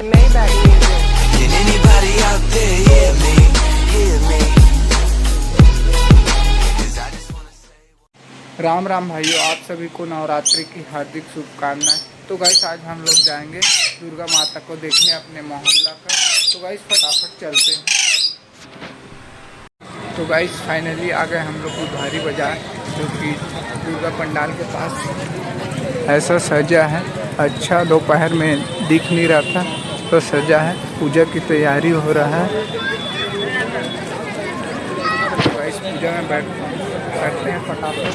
Maybach music. Can anybody out there hear me? Hear me? 'Cause I just wanna say Ram Ram भाइयों, आप सभी को नवरात्रि की हार्दिक शुभकामनाएं। तो गाइस आज हम लोग जाएंगे दुर्गा माता को देखने अपने मोहल्ला का। तो गाइस फटाफट चलते हैं। तो गाइस फाइनली आ गए हम लोग बुधवारी बाजार, जो कि दुर्गा पंडाल के पास ऐसा सजा है। अच्छा दोपहर में दिख नहीं रहा था तो सजा है, पूजा की तैयारी हो रहा है। तो गाइस पूजा में बैठते हैं फटाफट।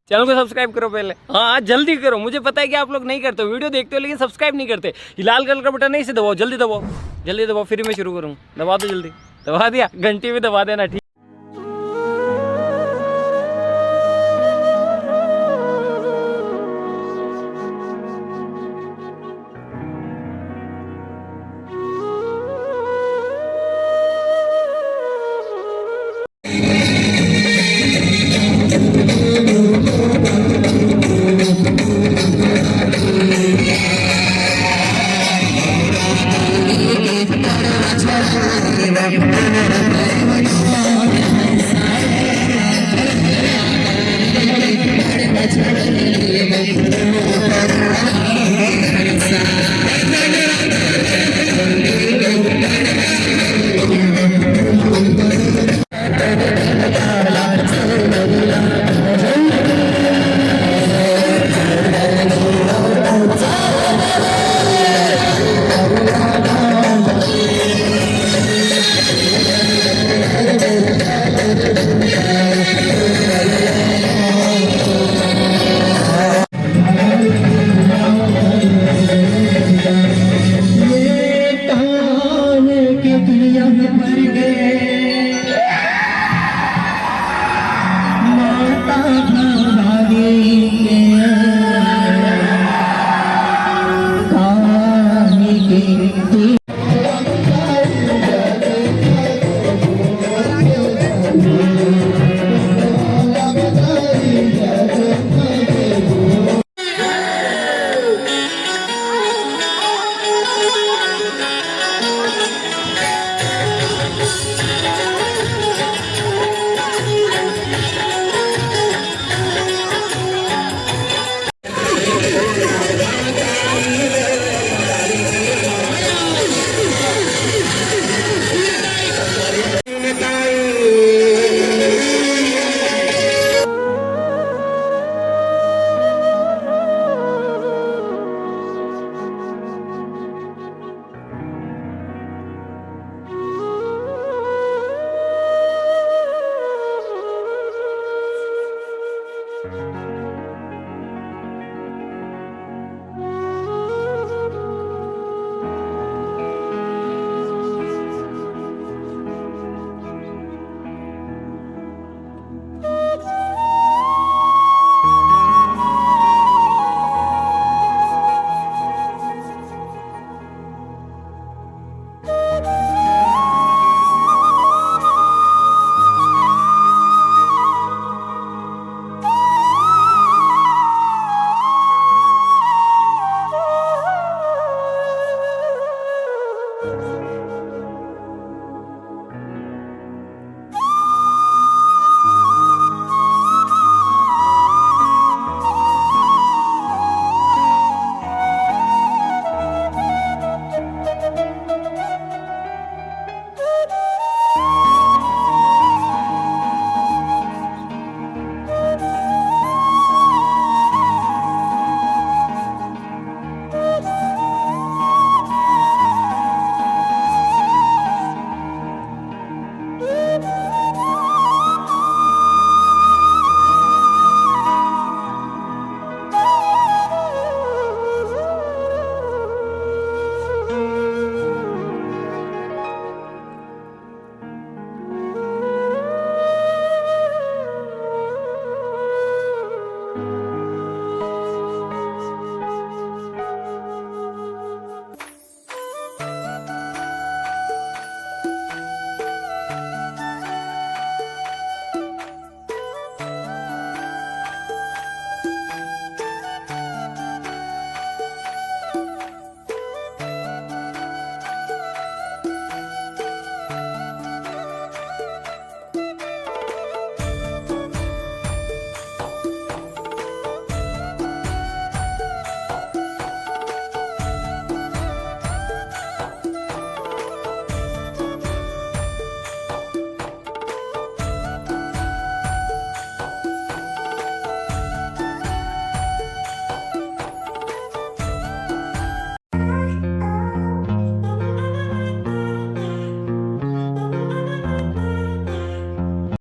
चैनल को सब्सक्राइब करो पहले। हाँ जल्दी करो, मुझे पता है कि आप लोग नहीं करते हो, वीडियो देखते हो लेकिन सब्सक्राइब नहीं करते। ये लाल कलर का बटन नहीं से दबाओ, जल्दी दबाओ, जल्दी दबाओ, फिर मैं शुरू करूँ। दबा दो जल्दी, दबा दिया, घंटी भी दबा देना। ठीक